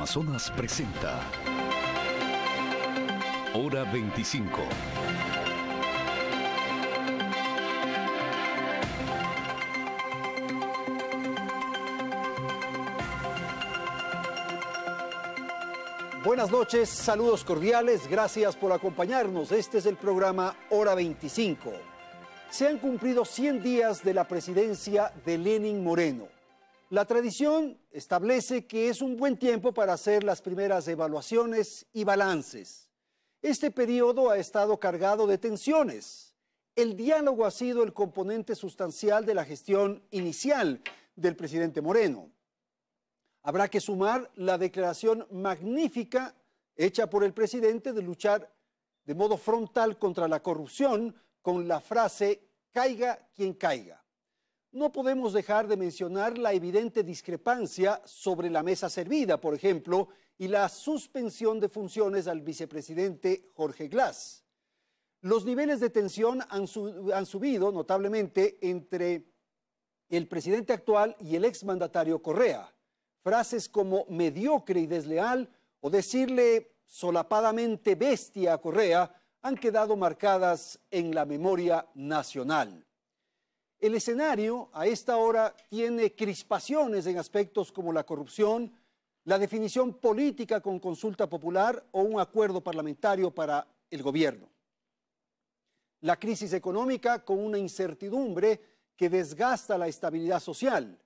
Amazonas presenta Hora 25. Buenas noches, saludos cordiales, gracias por acompañarnos. Este es el programa Hora 25. Se han cumplido 100 días de la presidencia de Lenín Moreno. La tradición establece que es un buen tiempo para hacer las primeras evaluaciones y balances. Este periodo ha estado cargado de tensiones. El diálogo ha sido el componente sustancial de la gestión inicial del presidente Moreno. Habrá que sumar la declaración magnífica hecha por el presidente de luchar de modo frontal contra la corrupción con la frase "caiga quien caiga". No podemos dejar de mencionar la evidente discrepancia sobre la mesa servida, por ejemplo, y la suspensión de funciones al vicepresidente Jorge Glass. Los niveles de tensión han subido notablemente entre el presidente actual y el exmandatario Correa. Frases como mediocre y desleal o decirle solapadamente bestia a Correa han quedado marcadas en la memoria nacional. El escenario a esta hora tiene crispaciones en aspectos como la corrupción, la definición política con consulta popular o un acuerdo parlamentario para el gobierno. La crisis económica con una incertidumbre que desgasta la estabilidad social.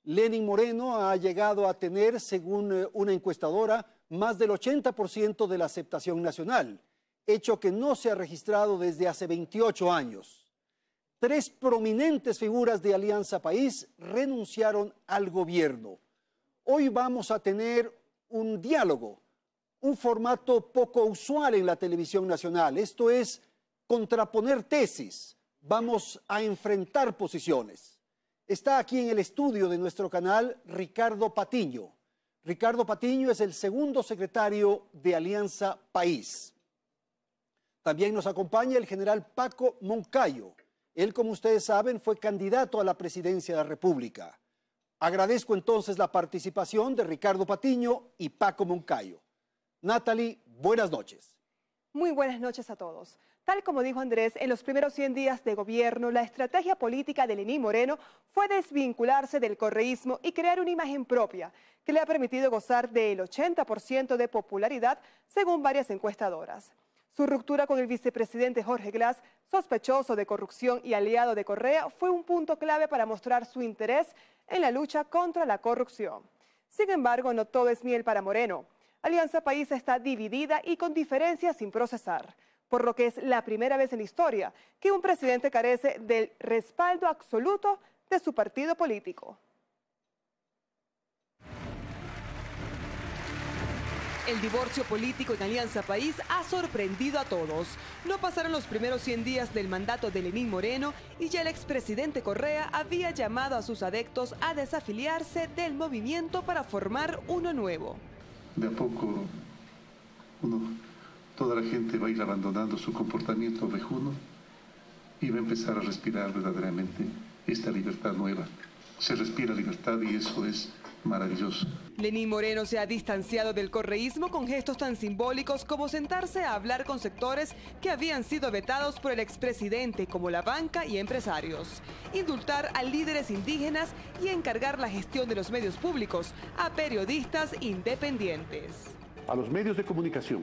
Lenín Moreno ha llegado a tener, según una encuestadora, más del 80% de la aceptación nacional, hecho que no se ha registrado desde hace 28 años. 3 prominentes figuras de Alianza País renunciaron al gobierno. Hoy vamos a tener un diálogo, un formato poco usual en la televisión nacional. Esto es contraponer tesis. Vamos a enfrentar posiciones. Está aquí en el estudio de nuestro canal Ricardo Patiño. Ricardo Patiño es el segundo secretario de Alianza País. También nos acompaña el general Paco Moncayo. Él, como ustedes saben, fue candidato a la presidencia de la República. Agradezco entonces la participación de Ricardo Patiño y Paco Moncayo. Natalie, buenas noches. Muy buenas noches a todos. Tal como dijo Andrés, en los primeros 100 días de gobierno, la estrategia política de Lenín Moreno fue desvincularse del correísmo y crear una imagen propia que le ha permitido gozar del 80% de popularidad, según varias encuestadoras. Su ruptura con el vicepresidente Jorge Glass, sospechoso de corrupción y aliado de Correa, fue un punto clave para mostrar su interés en la lucha contra la corrupción. Sin embargo, no todo es miel para Moreno. Alianza País está dividida y con diferencias sin procesar, por lo que es la primera vez en la historia que un presidente carece del respaldo absoluto de su partido político. El divorcio político en Alianza País ha sorprendido a todos. No pasaron los primeros 100 días del mandato de Lenín Moreno y ya el expresidente Correa había llamado a sus adeptos a desafiliarse del movimiento para formar uno nuevo. De a poco, toda la gente va a ir abandonando su comportamiento vejuno y va a empezar a respirar verdaderamente esta libertad nueva. Se respira libertad y eso es maravilloso. Lenín Moreno se ha distanciado del correísmo con gestos tan simbólicos como sentarse a hablar con sectores que habían sido vetados por el expresidente, como la banca y empresarios, indultar a líderes indígenas y encargar la gestión de los medios públicos a periodistas independientes. A los medios de comunicación,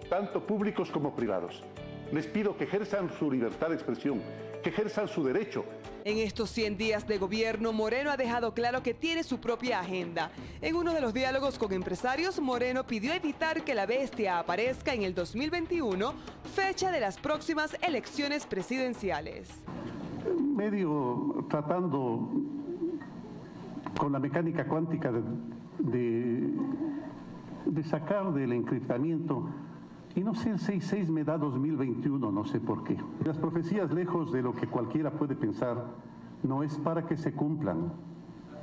tanto públicos como privados, les pido que ejerzan su libertad de expresión, que ejerzan su derecho. En estos 100 días de gobierno, Moreno ha dejado claro que tiene su propia agenda. En uno de los diálogos con empresarios, Moreno pidió evitar que la bestia aparezca en el 2021, fecha de las próximas elecciones presidenciales. Medio tratando con la mecánica cuántica de sacar del encriptamiento. Y no sé, el 6-6 me da 2021, no sé por qué. Las profecías, lejos de lo que cualquiera puede pensar, no es para que se cumplan.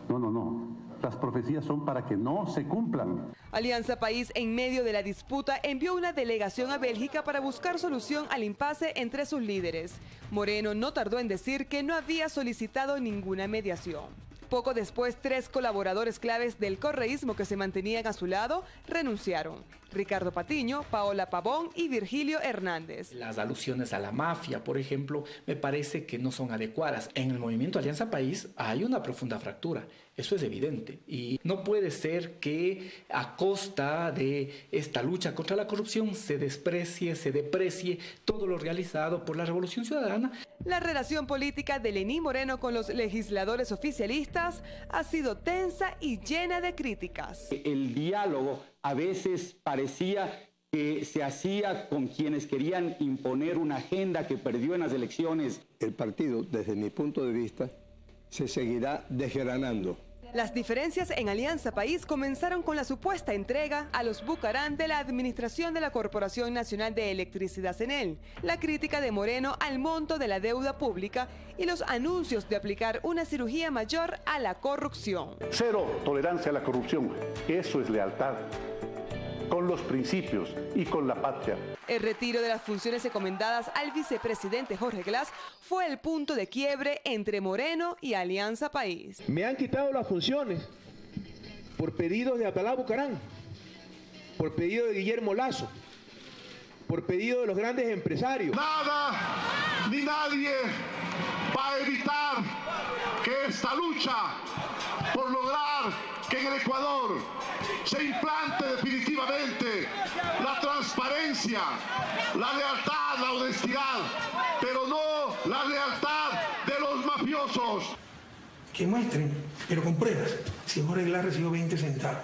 No. Las profecías son para que no se cumplan. Alianza País, en medio de la disputa, envió una delegación a Bélgica para buscar solución al impasse entre sus líderes. Moreno no tardó en decir que no había solicitado ninguna mediación. Poco después, 3 colaboradores claves del correísmo que se mantenían a su lado renunciaron: Ricardo Patiño, Paola Pavón y Virgilio Hernández. Las alusiones a la mafia, por ejemplo, me parece que no son adecuadas. En el movimiento Alianza País hay una profunda fractura, eso es evidente. Y no puede ser que a costa de esta lucha contra la corrupción se desprecie, se deprecie todo lo realizado por la Revolución Ciudadana. La relación política de Lenín Moreno con los legisladores oficialistas ha sido tensa y llena de críticas. El diálogo a veces parecía que se hacía con quienes querían imponer una agenda que perdió en las elecciones. El partido, desde mi punto de vista, se seguirá desgranando. Las diferencias en Alianza País comenzaron con la supuesta entrega a los Bucaram de la administración de la Corporación Nacional de Electricidad CNEL, la crítica de Moreno al monto de la deuda pública y los anuncios de aplicar una cirugía mayor a la corrupción. Cero tolerancia a la corrupción, eso es lealtad con los principios y con la patria. El retiro de las funciones encomendadas al vicepresidente Jorge Glass fue el punto de quiebre entre Moreno y Alianza País. Me han quitado las funciones por pedido de Abdalá Bucaram, por pedido de Guillermo Lasso, por pedido de los grandes empresarios. Nada ni nadie va a evitar que esta lucha por lograr que en el Ecuador se implante definitivamente la transparencia, la lealtad, la honestidad, pero no la lealtad de los mafiosos. Que muestren, pero con pruebas, si Jorge Glass recibió 20 centavos.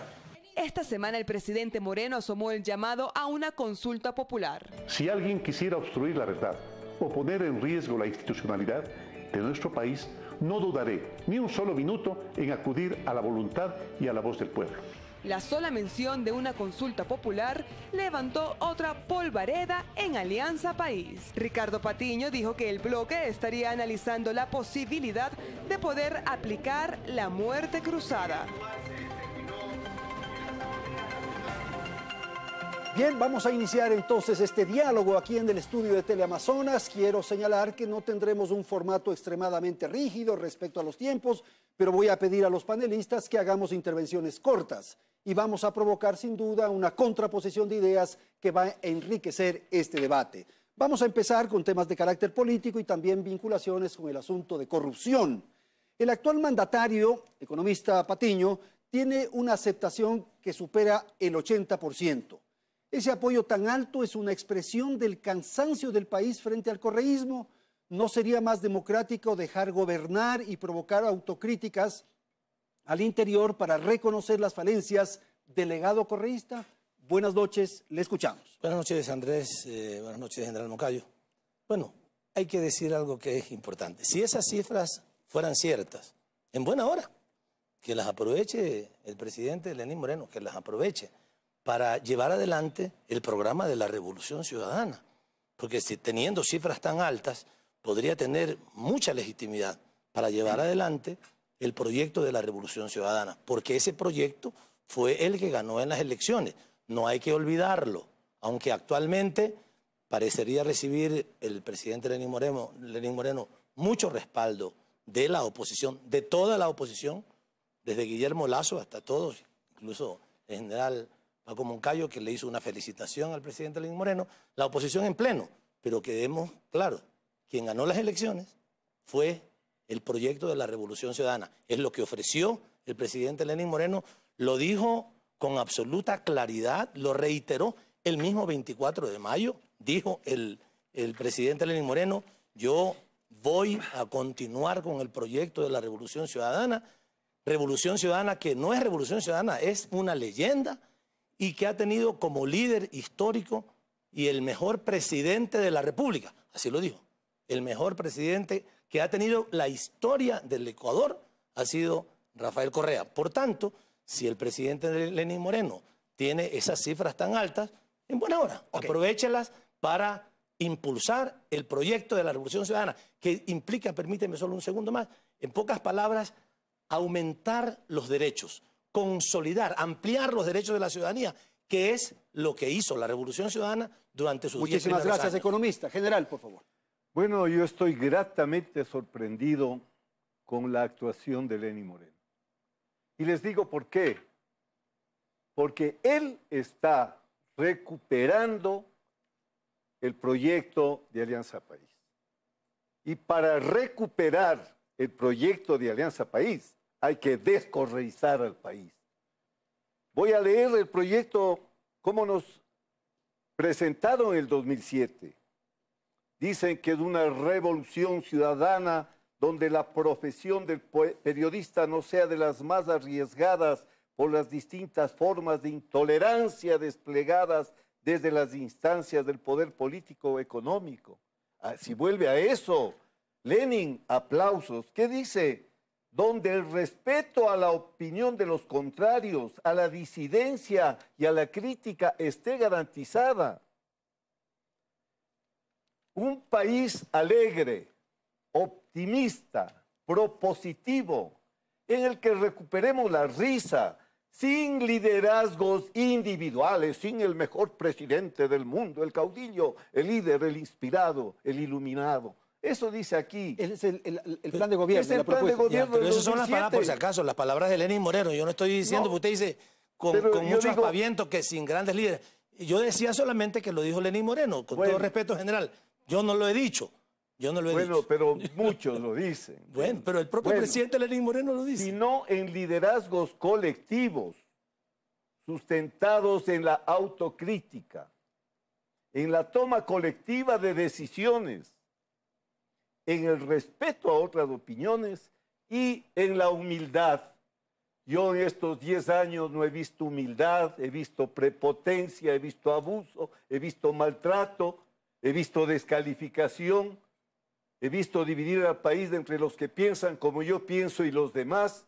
Esta semana el presidente Moreno asomó el llamado a una consulta popular. Si alguien quisiera obstruir la verdad o poner en riesgo la institucionalidad de nuestro país, no dudaré ni un solo minuto en acudir a la voluntad y a la voz del pueblo. La sola mención de una consulta popular levantó otra polvareda en Alianza País. Ricardo Patiño dijo que el bloque estaría analizando la posibilidad de poder aplicar la muerte cruzada. Bien, vamos a iniciar entonces este diálogo aquí en el estudio de Teleamazonas. Quiero señalar que no tendremos un formato extremadamente rígido respecto a los tiempos, pero voy a pedir a los panelistas que hagamos intervenciones cortas y vamos a provocar sin duda una contraposición de ideas que va a enriquecer este debate. Vamos a empezar con temas de carácter político y también vinculaciones con el asunto de corrupción. El actual mandatario, economista Patiño, tiene una aceptación que supera el 80%. Ese apoyo tan alto es una expresión del cansancio del país frente al correísmo. ¿No sería más democrático dejar gobernar y provocar autocríticas al interior para reconocer las falencias del legado correísta? Buenas noches, le escuchamos. Buenas noches, Andrés. Buenas noches, General Moncayo. Bueno, hay que decir algo que es importante. Si esas cifras fueran ciertas, en buena hora, que las aproveche el presidente Lenín Moreno, que las aproveche para llevar adelante el programa de la Revolución Ciudadana. Porque si teniendo cifras tan altas, podría tener mucha legitimidad para llevar adelante el proyecto de la Revolución Ciudadana, porque ese proyecto fue el que ganó en las elecciones. No hay que olvidarlo, aunque actualmente parecería recibir el presidente Lenín Moreno mucho respaldo de la oposición, de toda la oposición, desde Guillermo Lasso hasta todos, incluso el general Paco Moncayo, que le hizo una felicitación al presidente Lenín Moreno, la oposición en pleno. Pero quedemos claros, quien ganó las elecciones fue el proyecto de la Revolución Ciudadana. Es lo que ofreció el presidente Lenín Moreno, lo dijo con absoluta claridad, lo reiteró el mismo 24 de mayo, dijo el presidente Lenín Moreno: yo voy a continuar con el proyecto de la Revolución Ciudadana que no es Revolución Ciudadana, es una leyenda, y que ha tenido como líder histórico y el mejor presidente de la República, así lo dijo, el mejor presidente que ha tenido la historia del Ecuador ha sido Rafael Correa. Por tanto, si el presidente Lenín Moreno tiene esas cifras tan altas, en buena hora, aprovéchelas para impulsar el proyecto de la Revolución Ciudadana, que implica, permíteme solo un segundo más, en pocas palabras, aumentar los derechos, consolidar, ampliar los derechos de la ciudadanía, que es lo que hizo la Revolución Ciudadana durante sus 10 primeros años. Muchísimas gracias, economista. General, por favor. Bueno, yo estoy gratamente sorprendido con la actuación de Lenín Moreno. Y les digo por qué. Porque él está recuperando el proyecto de Alianza País. Y para recuperar el proyecto de Alianza País hay que descorreizar al país. Voy a leer el proyecto como nos presentaron en el 2007. Dicen que es una revolución ciudadana donde la profesión del periodista no sea de las más arriesgadas por las distintas formas de intolerancia desplegadas desde las instancias del poder político o económico. Si vuelve a eso, Lenin, aplausos. ¿Qué dice? Donde el respeto a la opinión de los contrarios, a la disidencia y a la crítica esté garantizada. Un país alegre, optimista, propositivo, en el que recuperemos la risa, sin liderazgos individuales, sin el mejor presidente del mundo, el caudillo, el líder, el inspirado, el iluminado. Eso dice aquí. Es el plan de gobierno. Es el plan de gobierno. Pero esas son las palabras, por si acaso, las palabras de Lenín Moreno. Yo no estoy diciendo, porque usted dice con mucho aspaviento que sin grandes líderes. Yo decía solamente que lo dijo Lenín Moreno, con todo respeto general. Yo no lo he dicho. Yo no lo he dicho. Bueno, pero muchos lo dicen. Bueno, pero el propio presidente Lenín Moreno lo dice. Sino en liderazgos colectivos, sustentados en la autocrítica, en la toma colectiva de decisiones, en el respeto a otras opiniones y en la humildad. Yo en estos 10 años no he visto humildad, he visto prepotencia, he visto abuso, he visto maltrato, he visto descalificación. He visto dividir al país entre los que piensan como yo pienso y los demás.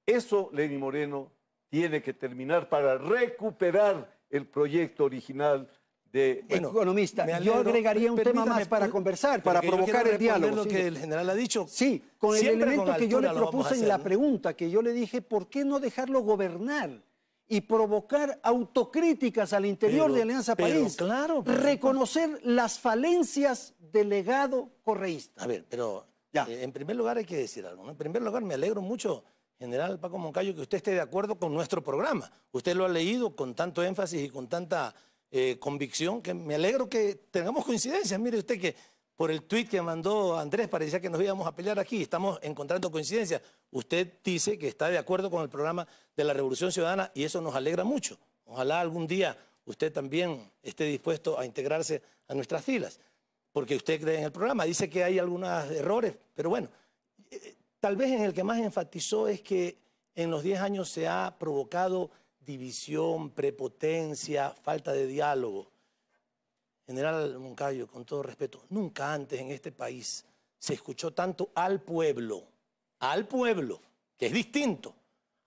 Eso, Lenín Moreno, tiene que terminar para recuperar el proyecto original de... Bueno, economista, yo agregaría un tema más para conversar, para provocar el diálogo. Lo que el general ha dicho. Sí, con el elemento que yo le propuse en la pregunta, que yo le dije, ¿por qué no dejarlo gobernar y provocar autocríticas al interior de Alianza País? Claro. Reconocer las falencias del legado correísta. A ver, pero en primer lugar hay que decir algo, ¿no? En primer lugar, me alegro mucho, general Paco Moncayo, que usted esté de acuerdo con nuestro programa. Usted lo ha leído con tanto énfasis y con tanta convicción, que me alegro que tengamos coincidencias. Mire usted que por el tuit que mandó Andrés parecía que nos íbamos a pelear aquí. Estamos encontrando coincidencias. Usted dice que está de acuerdo con el programa de la Revolución Ciudadana y eso nos alegra mucho. Ojalá algún día usted también esté dispuesto a integrarse a nuestras filas, porque usted cree en el programa. Dice que hay algunos errores, pero bueno, tal vez en el que más enfatizó es que en los 10 años se ha provocado división, prepotencia, falta de diálogo. General Moncayo, con todo respeto, nunca antes en este país se escuchó tanto al pueblo, que es distinto.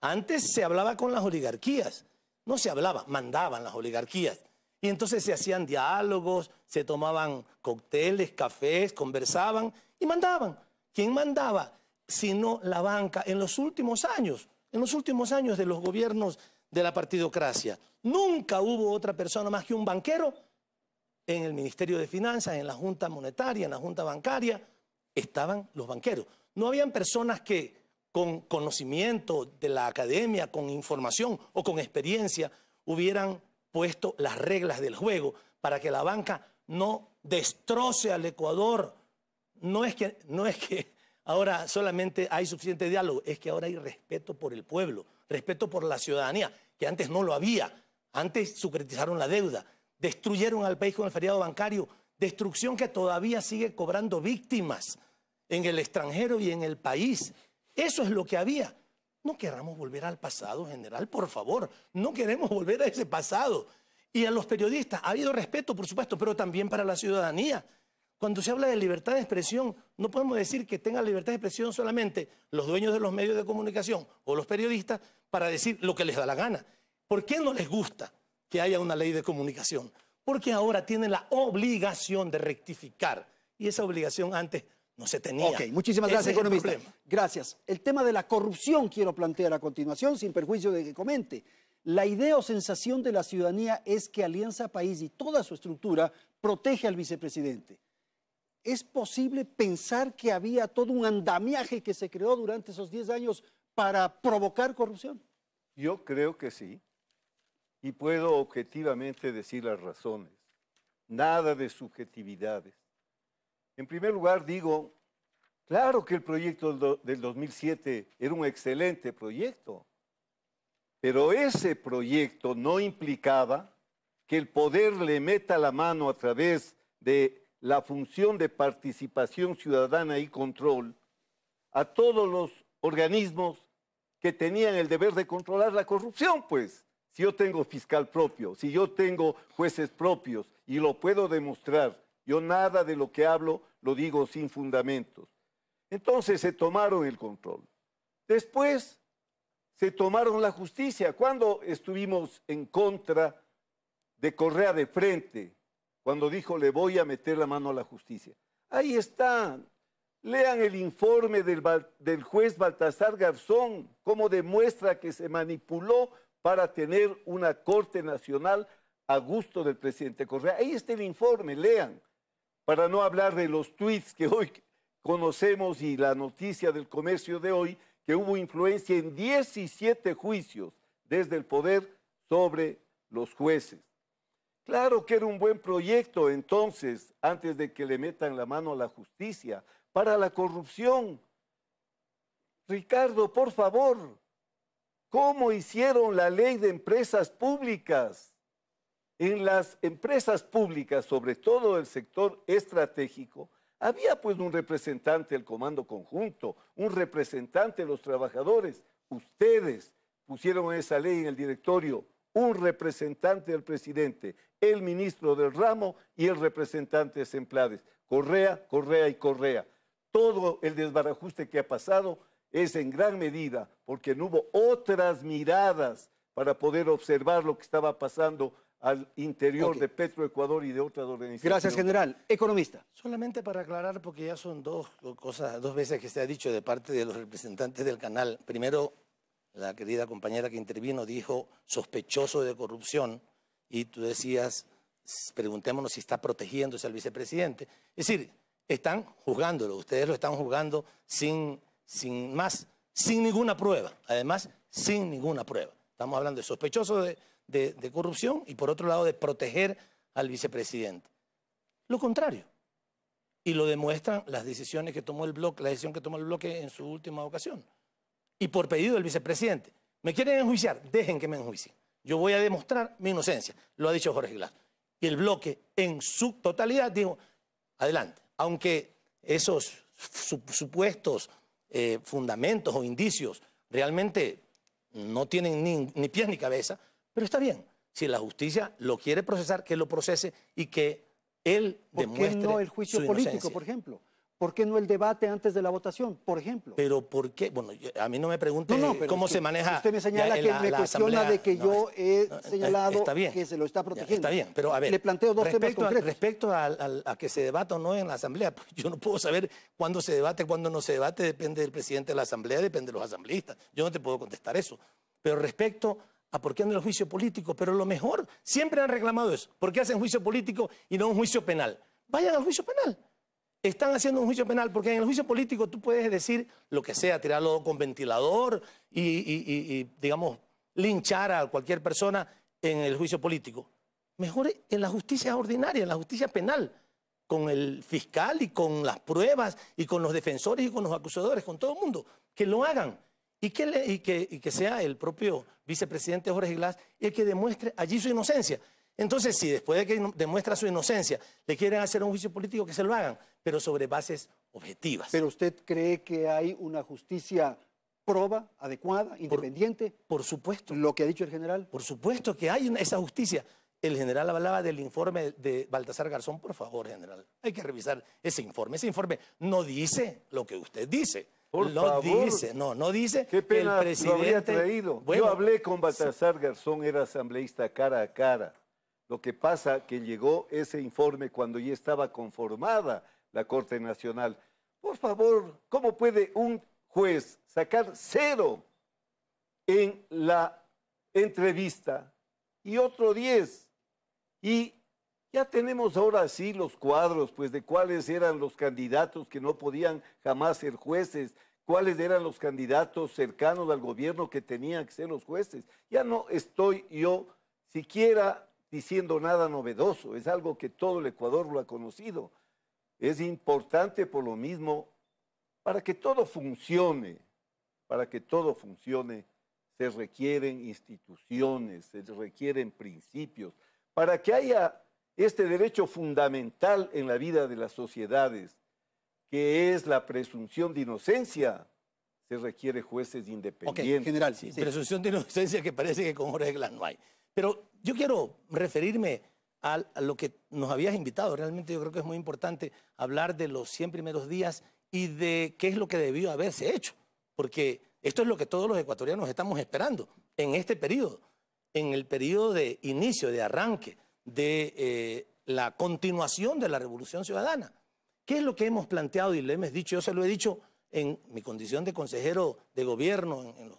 Antes se hablaba con las oligarquías, no se hablaba, mandaban las oligarquías. Y entonces se hacían diálogos, se tomaban cócteles, cafés, conversaban y mandaban. ¿Quién mandaba? Sino la banca en los últimos años de los gobiernos de la partidocracia. Nunca hubo otra persona más que un banquero en el Ministerio de Finanzas, en la Junta Monetaria, en la Junta Bancaria, estaban los banqueros. No habían personas que con conocimiento de la academia, con información o con experiencia, hubieran puesto las reglas del juego para que la banca no destroce al Ecuador. No es que ahora solamente hay suficiente diálogo, es que ahora hay respeto por el pueblo, respeto por la ciudadanía, que antes no lo había. Antes sucretizaron la deuda, destruyeron al país con el feriado bancario, destrucción que todavía sigue cobrando víctimas en el extranjero y en el país. Eso es lo que había. No queramos volver al pasado, general, por favor. No queremos volver a ese pasado. Y a los periodistas ha habido respeto, por supuesto, pero también para la ciudadanía. Cuando se habla de libertad de expresión, no podemos decir que tengan libertad de expresión solamente los dueños de los medios de comunicación o los periodistas para decir lo que les da la gana. ¿Por qué no les gusta que haya una ley de comunicación? Porque ahora tienen la obligación de rectificar. Y esa obligación antes no se tenía. Ok, muchísimas gracias, economista. Gracias. El tema de la corrupción quiero plantear a continuación, sin perjuicio de que comente. La idea o sensación de la ciudadanía es que Alianza País y toda su estructura protege al vicepresidente. ¿Es posible pensar que había todo un andamiaje que se creó durante esos 10 años para provocar corrupción? Yo creo que sí. Y puedo objetivamente decir las razones. Nada de subjetividades. En primer lugar, digo, claro que el proyecto del 2007 era un excelente proyecto, pero ese proyecto no implicaba que el poder le meta la mano a través de la función de participación ciudadana y control a todos los organismos que tenían el deber de controlar la corrupción, pues. Si yo tengo fiscal propio, si yo tengo jueces propios y lo puedo demostrar, yo nada de lo que hablo lo digo sin fundamentos. Entonces se tomaron el control. Después se tomaron la justicia. Cuando estuvimos en contra de Correa de frente, cuando dijo le voy a meter la mano a la justicia. Ahí están. Lean el informe del juez Baltasar Garzón, cómo demuestra que se manipuló para tener una Corte Nacional a gusto del presidente Correa. Ahí está el informe, lean, para no hablar de los tweets que hoy conocemos y la noticia del Comercio de hoy, que hubo influencia en 17 juicios desde el poder sobre los jueces. Claro que era un buen proyecto entonces, antes de que le metan la mano a la justicia, para la corrupción. Ricardo, por favor, ¿cómo hicieron la ley de empresas públicas? En las empresas públicas, sobre todo el sector estratégico, había pues un representante del Comando Conjunto, un representante de los trabajadores. Ustedes pusieron esa ley en el directorio, un representante del presidente, el ministro del ramo y el representante de Semplades. Correa, Correa y Correa. Todo el desbarajuste que ha pasado es en gran medida porque no hubo otras miradas para poder observar lo que estaba pasando al interior de Petroecuador y de otras organizaciones. Gracias, general. Economista. Solamente para aclarar, porque ya son dos veces que se ha dicho de parte de los representantes del canal. Primero, la querida compañera que intervino dijo sospechoso de corrupción y tú decías, preguntémonos si está protegiéndose al vicepresidente. Es decir, están juzgándolo, ustedes lo están juzgando sin ninguna prueba. Además, sin ninguna prueba. Estamos hablando de sospechoso de corrupción y por otro lado de proteger al vicepresidente. Lo contrario. Y lo demuestran las decisiones que tomó el bloque, la decisión que tomó el bloque en su última ocasión. Y por pedido del vicepresidente. ¿Me quieren enjuiciar? Dejen que me enjuicien. Yo voy a demostrar mi inocencia. Lo ha dicho Jorge Glass. Y el bloque en su totalidad dijo, adelante. Aunque esos supuestos fundamentos o indicios realmente no tienen ni pies ni cabeza, pero está bien. Si la justicia lo quiere procesar, que lo procese y que él demuestre su inocencia. ¿Por qué no el juicio político, por ejemplo? ¿Por qué no el debate antes de la votación, por ejemplo? Pero ¿por qué? Bueno, a mí no me pregunte cómo se maneja. Usted me señala que me cuestiona de que yo he señalado que se lo está protegiendo. Está bien, pero a ver. Le planteo dos temas concretos. Respecto a que se debata o no en la Asamblea, pues yo no puedo saber cuándo se debate, cuándo no se debate, depende del presidente de la Asamblea, depende de los asambleístas. Yo no te puedo contestar eso. Pero respecto a por qué no el juicio político, pero lo mejor, siempre han reclamado eso. ¿Por qué hacen juicio político y no un juicio penal? Vayan al juicio penal. Están haciendo un juicio penal, porque en el juicio político tú puedes decir lo que sea, tirarlo con ventilador y digamos, linchar a cualquier persona en el juicio político. Mejor en la justicia ordinaria, en la justicia penal, con el fiscal y con las pruebas y con los defensores y con los acusadores, con todo el mundo, que lo hagan y que sea el propio vicepresidente Jorge Glass el que demuestre allí su inocencia. Entonces, si después de que demuestra su inocencia le quieren hacer un juicio político, que se lo hagan, pero sobre bases objetivas. ¿Pero usted cree que hay una justicia proba, adecuada, independiente? Por supuesto. ¿Lo que ha dicho el general? Por supuesto que hay esa justicia. El general hablaba del informe de Baltasar Garzón. Por favor, general, hay que revisar ese informe. Ese informe no dice lo que usted dice. No dice Qué pena que el presidente... lo habría traído. Yo hablé con Baltasar Garzón, era asambleísta cara a cara. Lo que pasa que llegó ese informe cuando ya estaba conformada la Corte Nacional. Por favor, ¿cómo puede un juez sacar 0 en la entrevista y otro 10? Y ya tenemos ahora sí los cuadros, pues, de cuáles eran los candidatos que no podían jamás ser jueces, cuáles eran los candidatos cercanos al gobierno que tenían que ser los jueces. Ya no estoy yo siquiera diciendo nada novedoso, es algo que todo el Ecuador lo ha conocido. Es importante por lo mismo, para que todo funcione, se requieren instituciones, se requieren principios. Para que haya este derecho fundamental en la vida de las sociedades, que es la presunción de inocencia, se requiere jueces independientes. Ok, general, sí. Presunción de inocencia que parece que con reglas no hay. Pero yo quiero referirme a lo que nos habías invitado. Realmente yo creo que es muy importante hablar de los 100 primeros días y de qué es lo que debió haberse hecho. Porque esto es lo que todos los ecuatorianos estamos esperando en este periodo, en el periodo de inicio, de arranque, de la continuación de la Revolución Ciudadana. ¿Qué es lo que hemos planteado y le hemos dicho? Yo se lo he dicho en mi condición de consejero de gobierno en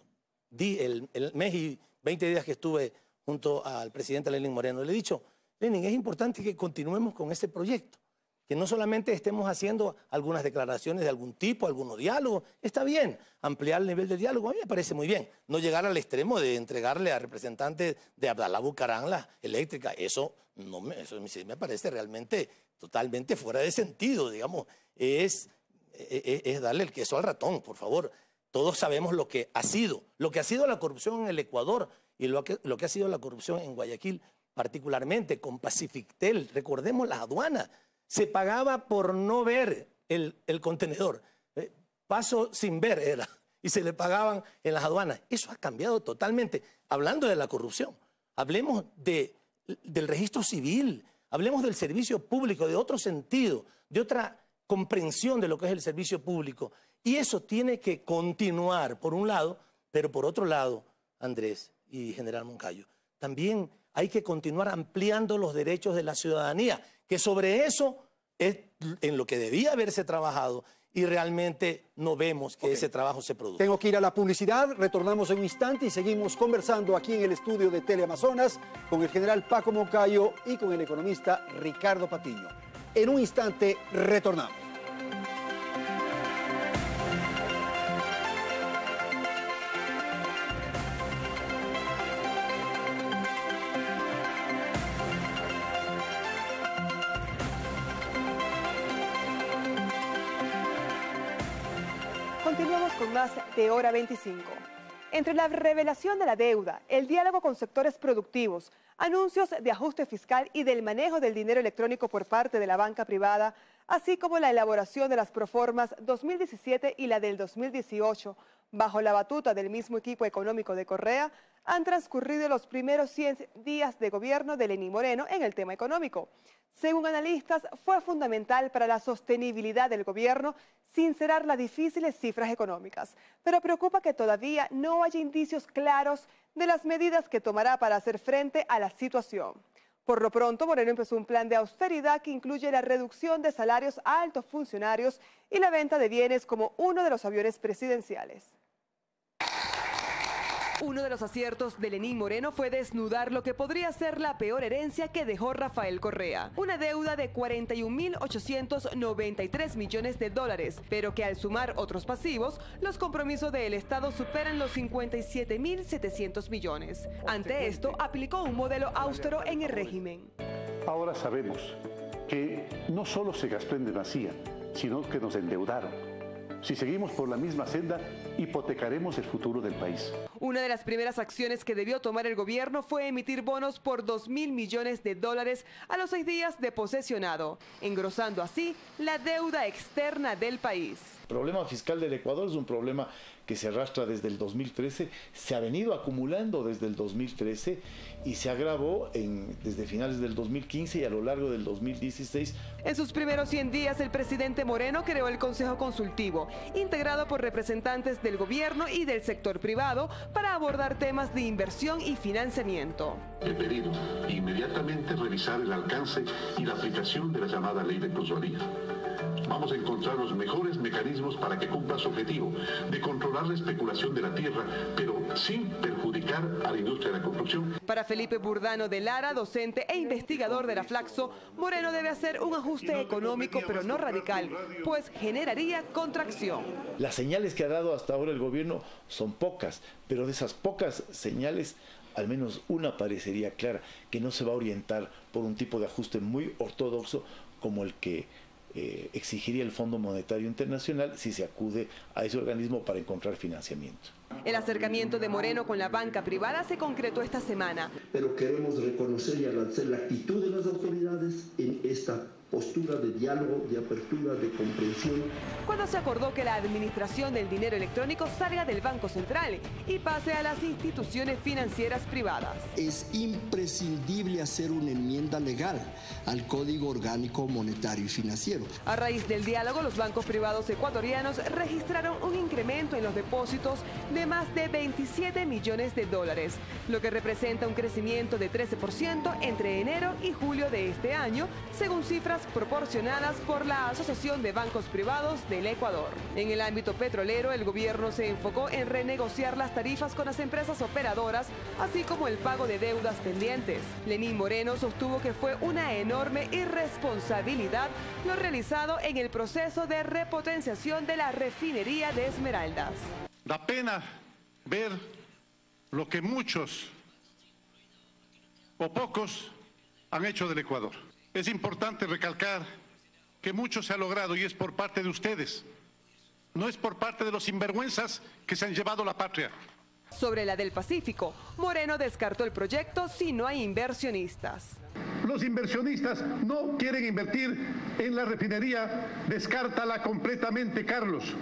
el mes y 20 días que estuve junto al presidente Lenín Moreno. Le he dicho, Lenín, es importante que continuemos con este proyecto, que no solamente estemos haciendo algunas declaraciones de algún tipo, algunos diálogos, está bien, ampliar el nivel de diálogo, a mí me parece muy bien, no llegar al extremo de entregarle a representantes de Abdalá Bucaram la eléctrica, eso sí me parece realmente totalmente fuera de sentido, digamos, es darle el queso al ratón, por favor. Todos sabemos lo que ha sido la corrupción en el Ecuador y lo que ha sido la corrupción en Guayaquil, particularmente con Pacifictel. Recordemos las aduanas. Se pagaba por no ver el contenedor. Paso sin ver era. Y se le pagaban en las aduanas. Eso ha cambiado totalmente. Hablando de la corrupción, hablemos del registro civil, hablemos del servicio público, de otro sentido, de otra comprensión de lo que es el servicio público. Y eso tiene que continuar, por un lado, pero por otro lado, Andrés y General Moncayo, también hay que continuar ampliando los derechos de la ciudadanía, que sobre eso es en lo que debía haberse trabajado y realmente no vemos que ese trabajo se produzca. Tengo que ir a la publicidad, retornamos en un instante y seguimos conversando aquí en el estudio de Teleamazonas con el general Paco Moncayo y con el economista Ricardo Patiño. En un instante retornamos. Continuamos con más de Hora 25. Entre la revelación de la deuda, el diálogo con sectores productivos, anuncios de ajuste fiscal y del manejo del dinero electrónico por parte de la banca privada, así como la elaboración de las proformas 2017 y la del 2018, bajo la batuta del mismo equipo económico de Correa, han transcurrido los primeros 100 días de gobierno de Lenín Moreno en el tema económico. Según analistas, fue fundamental para la sostenibilidad del gobierno sincerar las difíciles cifras económicas, pero preocupa que todavía no haya indicios claros de las medidas que tomará para hacer frente a la situación. Por lo pronto, Moreno empezó un plan de austeridad que incluye la reducción de salarios a altos funcionarios y la venta de bienes como uno de los aviones presidenciales. Uno de los aciertos de Lenín Moreno fue desnudar lo que podría ser la peor herencia que dejó Rafael Correa. Una deuda de 41.893 millones de dólares, pero que al sumar otros pasivos, los compromisos del Estado superan los 57.700 millones. Ante esto, aplicó un modelo austero en el régimen. Ahora sabemos que no solo se gastó en demasía, sino que nos endeudaron. Si seguimos por la misma senda, hipotecaremos el futuro del país. Una de las primeras acciones que debió tomar el gobierno fue emitir bonos por 2.000 millones de dólares a los 6 días de posesionado, engrosando así la deuda externa del país. El problema fiscal del Ecuador es un problema que se arrastra desde el 2013, se ha venido acumulando desde el 2013 y se agravó desde finales del 2015 y a lo largo del 2016. En sus primeros 100 días, el presidente Moreno creó el Consejo Consultivo, integrado por representantes del gobierno y del sector privado, para abordar temas de inversión y financiamiento. He pedido inmediatamente revisar el alcance y la aplicación de la llamada ley de plusvalía. vamos a encontrar los mejores mecanismos para que cumpla su objetivo de controlar la especulación de la tierra, pero sin perjudicar a la industria de la construcción. Para Felipe Burdano de Lara, docente e investigador de la Flaxo, Moreno debe hacer un ajuste económico, pero no radical, pues generaría contracción. Las señales que ha dado hasta ahora el gobierno son pocas, pero de esas pocas señales, al menos una parecería clara, que no se va a orientar por un tipo de ajuste muy ortodoxo como el que exigiría el Fondo Monetario Internacional si se acude a ese organismo para encontrar financiamiento. El acercamiento de Moreno con la banca privada se concretó esta semana. Pero queremos reconocer y agradecer la actitud de las autoridades en esta postura de diálogo, de apertura, de comprensión. Cuando se acordó que la administración del dinero electrónico salga del Banco Central y pase a las instituciones financieras privadas. Es imprescindible hacer una enmienda legal al Código Orgánico Monetario y Financiero. A raíz del diálogo, los bancos privados ecuatorianos registraron un incremento en los depósitos de más de 27 millones de dólares, lo que representa un crecimiento de 13% entre enero y julio de este año, según cifras proporcionadas por la Asociación de Bancos Privados del Ecuador. En el ámbito petrolero, el gobierno se enfocó en renegociar las tarifas con las empresas operadoras, así como el pago de deudas pendientes. Lenín Moreno sostuvo que fue una enorme irresponsabilidad lo realizado en el proceso de repotenciación de la refinería de Esmeraldas. Da pena ver lo que muchos o pocos han hecho del Ecuador. Es importante recalcar que mucho se ha logrado y es por parte de ustedes, no es por parte de los sinvergüenzas que se han llevado la patria. Sobre la del Pacífico, Moreno descartó el proyecto si no hay inversionistas. Los inversionistas no quieren invertir en la refinería, descártala completamente, Carlos.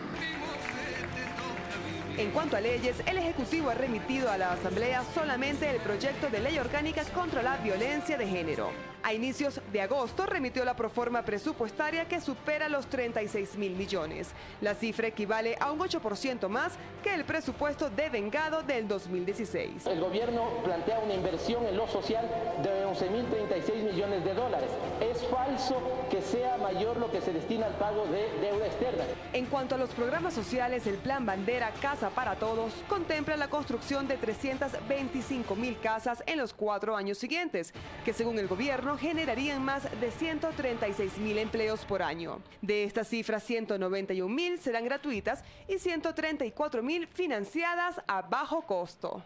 En cuanto a leyes, el Ejecutivo ha remitido a la Asamblea solamente el proyecto de ley orgánica contra la violencia de género. A inicios de agosto remitió la proforma presupuestaria que supera los 36.000 millones. La cifra equivale a un 8% más que el presupuesto devengado del 2016. El gobierno plantea una inversión en lo social de 11.036 millones de dólares. Es falso que sea mayor lo que se destina al pago de deuda externa. En cuanto a los programas sociales, el Plan Bandera Casa para Todos contempla la construcción de 325.000 casas en los 4 años siguientes, que según el gobierno generarían más de 136.000 empleos por año. De estas cifras, 191.000 serán gratuitas y 134.000 financiadas a bajo costo.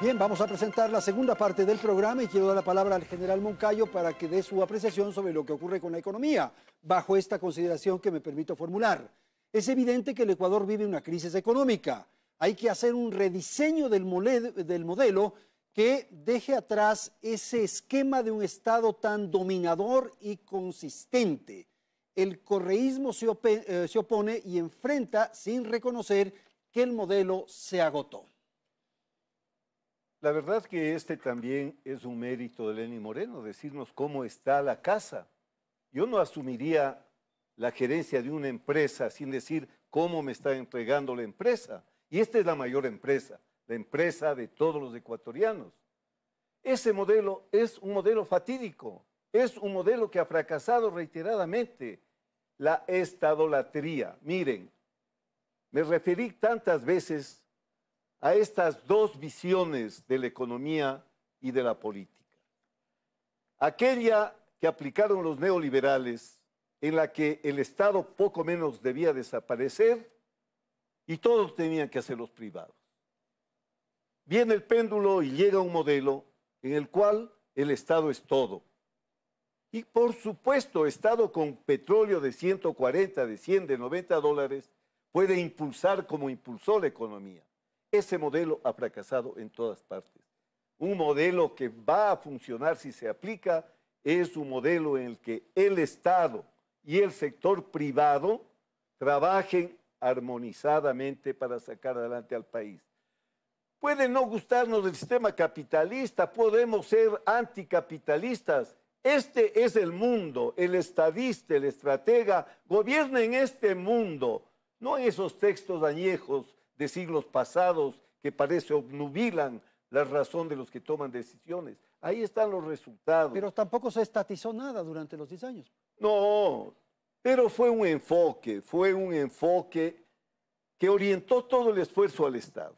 Bien, vamos a presentar la segunda parte del programa y quiero dar la palabra al general Moncayo para que dé su apreciación sobre lo que ocurre con la economía, bajo esta consideración que me permito formular. Es evidente que el Ecuador vive una crisis económica. Hay que hacer un rediseño del modelo que deje atrás ese esquema de un Estado tan dominador y consistente. El correísmo se opone y enfrenta sin reconocer que el modelo se agotó. La verdad que este también es un mérito de Lenín Moreno, decirnos cómo está la casa. Yo no asumiría la gerencia de una empresa sin decir cómo me está entregando la empresa. Y esta es la mayor empresa, la empresa de todos los ecuatorianos. Ese modelo es un modelo fatídico, es un modelo que ha fracasado reiteradamente. La estadolatría. Miren, me referí tantas veces a estas dos visiones de la economía y de la política. Aquella que aplicaron los neoliberales, en la que el Estado poco menos debía desaparecer y todos tenían que hacer los privados. Viene el péndulo y llega un modelo en el cual el Estado es todo. Y por supuesto, Estado con petróleo de 140, de 100, de 90 dólares, puede impulsar como impulsó la economía. Ese modelo ha fracasado en todas partes. Un modelo que va a funcionar si se aplica es un modelo en el que el Estado y el sector privado trabajen armonizadamente para sacar adelante al país. Puede no gustarnos el sistema capitalista, podemos ser anticapitalistas. Este es el mundo, el estadista, el estratega, gobierna en este mundo, no en esos textos añejos de siglos pasados que parece obnubilan la razón de los que toman decisiones. Ahí están los resultados. Pero tampoco se estatizó nada durante los 10 años. No, pero fue un enfoque que orientó todo el esfuerzo al Estado.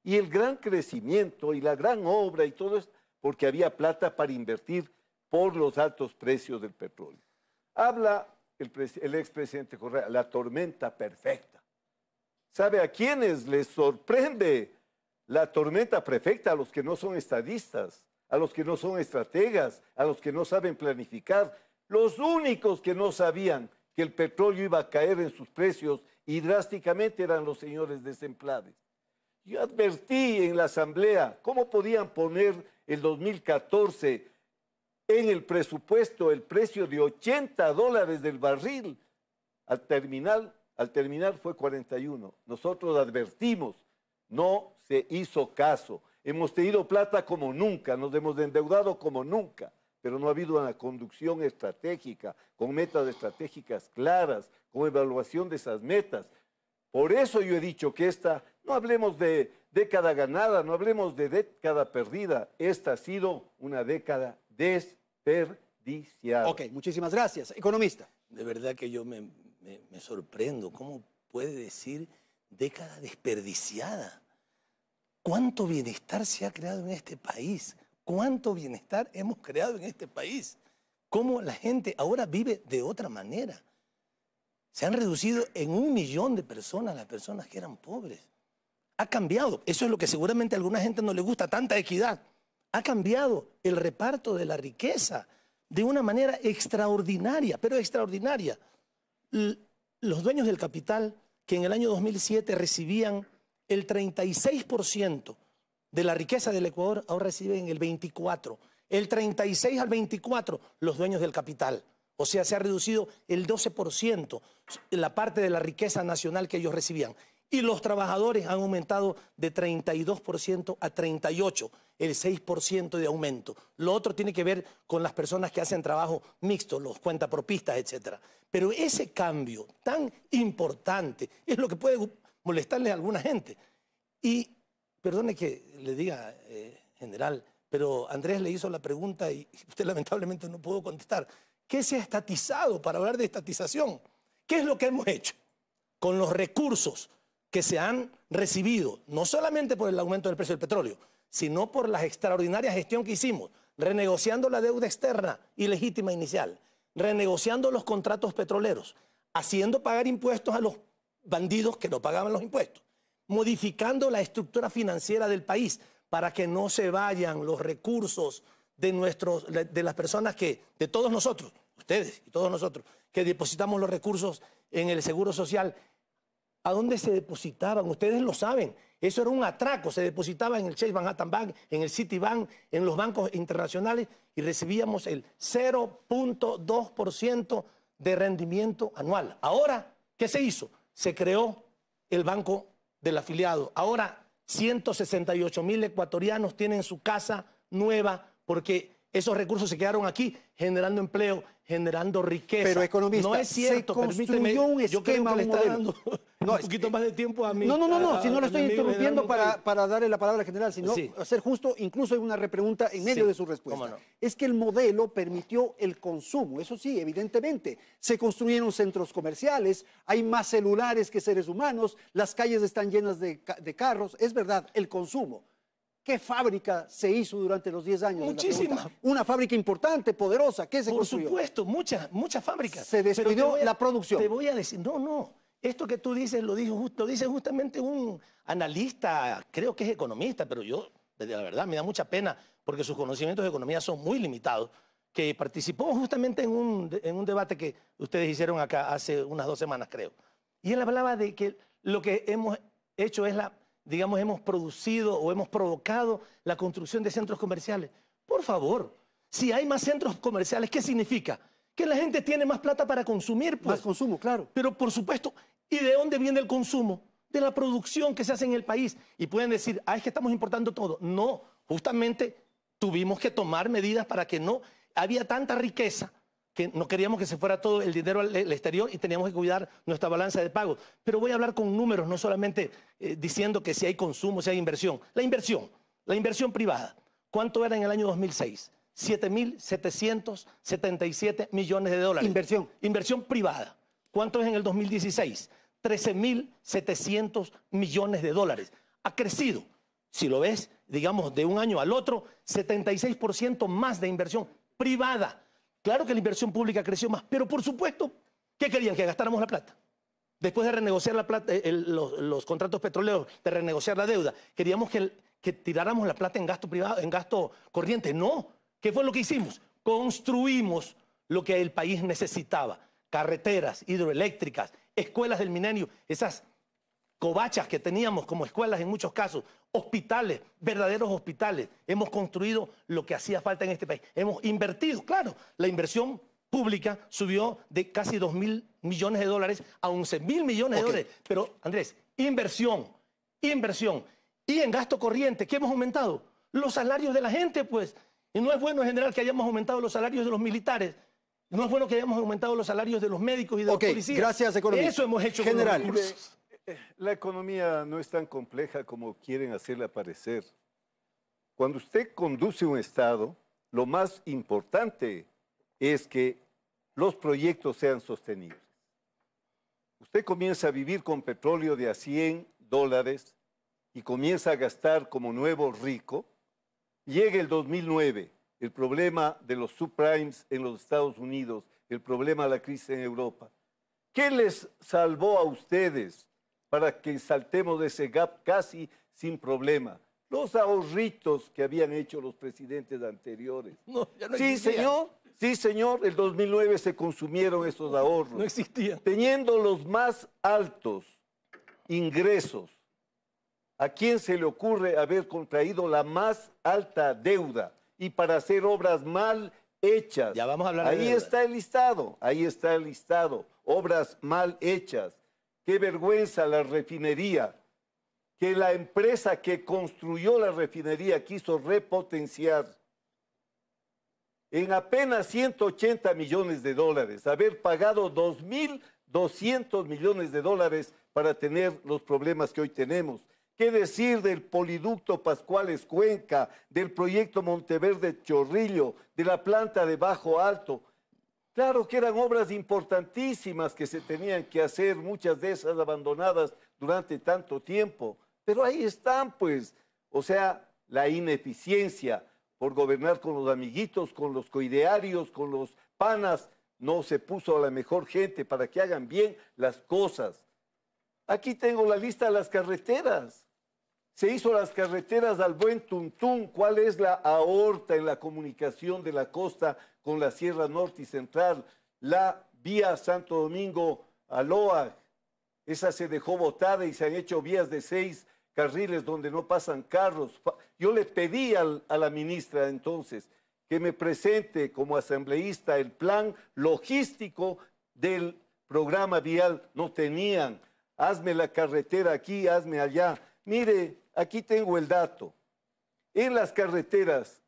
Y el gran crecimiento y la gran obra y todo esto, porque había plata para invertir por los altos precios del petróleo. Habla el expresidente Correa, la tormenta perfecta. ¿Sabe a quiénes les sorprende la tormenta perfecta? A los que no son estadistas, a los que no son estrategas, a los que no saben planificar. Los únicos que no sabían que el petróleo iba a caer en sus precios y drásticamente eran los señores desempleados. Yo advertí en la asamblea cómo podían poner el 2014 en el presupuesto el precio de $80 del barril. Al terminar fue 41. Nosotros advertimos, no se hizo caso. Hemos tenido plata como nunca, nos hemos endeudado como nunca, pero no ha habido una conducción estratégica, con metas estratégicas claras, con evaluación de esas metas. Por eso yo he dicho que no hablemos de década ganada, no hablemos de década perdida. Esta ha sido una década desperdiciada. Ok, muchísimas gracias. Economista. De verdad que yo me sorprendo. ¿Cómo puede decir década desperdiciada? ¿Cuánto bienestar se ha creado en este país? ¿Cuánto bienestar hemos creado en este país? ¿Cómo la gente ahora vive de otra manera? Se han reducido en 1 millón de personas las personas que eran pobres. Ha cambiado. Eso es lo que seguramente a alguna gente no le gusta, tanta equidad. Ha cambiado el reparto de la riqueza de una manera extraordinaria, pero extraordinaria. Los dueños del capital que en el año 2007 recibían el 36% de la riqueza del Ecuador, ahora reciben el 24%. El 36 al 24% los dueños del capital. O sea, se ha reducido el 12% la parte de la riqueza nacional que ellos recibían. Y los trabajadores han aumentado de 32% a 38%, el 6% de aumento. Lo otro tiene que ver con las personas que hacen trabajo mixto, los cuentapropistas, etc. Pero ese cambio tan importante es lo que puede molestarle a alguna gente. Y perdone que le diga, general, pero Andrés le hizo la pregunta y usted lamentablemente no pudo contestar. ¿Qué se ha estatizado para hablar de estatización? ¿Qué es lo que hemos hecho con los recursos que se han recibido, no solamente por el aumento del precio del petróleo, sino por la extraordinaria gestión que hicimos, renegociando la deuda externa ilegítima inicial, renegociando los contratos petroleros, haciendo pagar impuestos a los bandidos que no pagaban los impuestos, modificando la estructura financiera del país para que no se vayan los recursos de las personas de todos nosotros, ustedes y todos nosotros, que depositamos los recursos en el Seguro Social. ¿A dónde se depositaban? Ustedes lo saben. Eso era un atraco. Se depositaba en el Chase Manhattan Bank, en el Citibank, en los bancos internacionales y recibíamos el 0.2% de rendimiento anual. Ahora, ¿qué se hizo? Se creó el Banco del Afiliado. Ahora, 168,000 ecuatorianos tienen su casa nueva porque esos recursos se quedaron aquí generando empleo, generando riqueza. Pero, economista, no es cierto, se construyó un esquema, un modelo. No, un poquito más de tiempo a mí. No, si no le estoy interrumpiendo para darle la palabra al general, sino ser justo, incluso hay una repregunta en medio de su respuesta. No. Es que el modelo permitió el consumo, eso sí, evidentemente. Se construyeron centros comerciales, hay más celulares que seres humanos, las calles están llenas de carros, es verdad, el consumo. ¿Qué fábrica se hizo durante los 10 años? Muchísimas. Una fábrica importante, poderosa. ¿Qué se construyó? Por supuesto, muchas fábricas. Se descuidó la producción. Te voy a decir, no. Esto que tú dices lo dice justamente un analista, creo que es economista, pero yo, la verdad, me da mucha pena porque sus conocimientos de economía son muy limitados, que participó justamente en un debate que ustedes hicieron acá hace unas 2 semanas, creo. Y él hablaba de que lo que hemos hecho es hemos producido o hemos provocado la construcción de centros comerciales. Por favor, si hay más centros comerciales, ¿qué significa? Que la gente tiene más plata para consumir. Pues. Más consumo, claro. Pero por supuesto, ¿y de dónde viene el consumo? De la producción que se hace en el país. Y pueden decir, es que estamos importando todo. No, justamente tuvimos que tomar medidas para que no había tanta riqueza que no queríamos que se fuera todo el dinero al exterior y teníamos que cuidar nuestra balanza de pagos. Pero voy a hablar con números, no solamente diciendo que si hay consumo, si hay inversión. La inversión. La inversión privada, ¿cuánto era en el año 2006? 7.777 millones de dólares. Inversión. Inversión privada. ¿Cuánto es en el 2016? 13.700 millones de dólares. Ha crecido, si lo ves, digamos, de un año al otro, 76% más de inversión privada. Claro que la inversión pública creció más, pero por supuesto, ¿qué querían? Que gastáramos la plata. Después de renegociar la plata, los contratos petroleros, de renegociar la deuda, queríamos que tiráramos la plata en gasto privado, en gasto corriente. No. ¿Qué fue lo que hicimos? Construimos lo que el país necesitaba. Carreteras, hidroeléctricas, escuelas del milenio, esas covachas que teníamos como escuelas en muchos casos, hospitales, verdaderos hospitales. Hemos construido lo que hacía falta en este país. Hemos invertido, claro, la inversión pública subió de casi 2.000 millones de dólares a 11.000 millones de dólares. Pero, Andrés, inversión. Y en gasto corriente, ¿qué hemos aumentado? Los salarios de la gente, pues. Y no es bueno en general que hayamos aumentado los salarios de los militares. No es bueno que hayamos aumentado los salarios de los médicos y de los policías. Gracias, economía. Eso hemos hecho General. con los recursos. La economía no es tan compleja como quieren hacerla parecer. Cuando usted conduce un Estado, lo más importante es que los proyectos sean sostenibles. Usted comienza a vivir con petróleo de a $100 y comienza a gastar como nuevo rico. Llega el 2009, el problema de los subprimes en los Estados Unidos, el problema de la crisis en Europa. ¿Qué les salvó a ustedes para que saltemos de ese gap casi sin problema? Los ahorritos que habían hecho los presidentes anteriores. No, ya no sí, existía. señor. Sí, señor. El 2009 se consumieron esos ahorros. No existían. Teniendo los más altos ingresos, ¿a quién se le ocurre haber contraído la más alta deuda y para hacer obras mal hechas? Ya vamos a hablar de ahí deuda. está el listado, obras mal hechas. Qué vergüenza la refinería, que la empresa que construyó la refinería quiso repotenciar en apenas 180 millones de dólares, haber pagado 2.200 millones de dólares para tener los problemas que hoy tenemos. ¿Qué decir del poliducto Pascuales Cuenca, del proyecto Monteverde Chorrillo, de la planta de Bajo Alto? Claro que eran obras importantísimas que se tenían que hacer, muchas de esas abandonadas durante tanto tiempo. Pero ahí están, pues. O sea, la ineficiencia por gobernar con los amiguitos, con los coidearios, con los panas, no se puso a la mejor gente para que hagan bien las cosas. Aquí tengo la lista de las carreteras. Se hizo las carreteras al buen tuntún. ¿Cuál es la aorta en la comunicación de la costa con la Sierra Norte y Central? La vía Santo Domingo a Loa. Esa se dejó botada y se han hecho vías de 6 carriles donde no pasan carros. Yo le pedí a la ministra entonces que me presente como asambleísta el plan logístico del programa vial. No tenían. Hazme la carretera aquí, hazme allá. Mire, aquí tengo el dato. En las carreteras,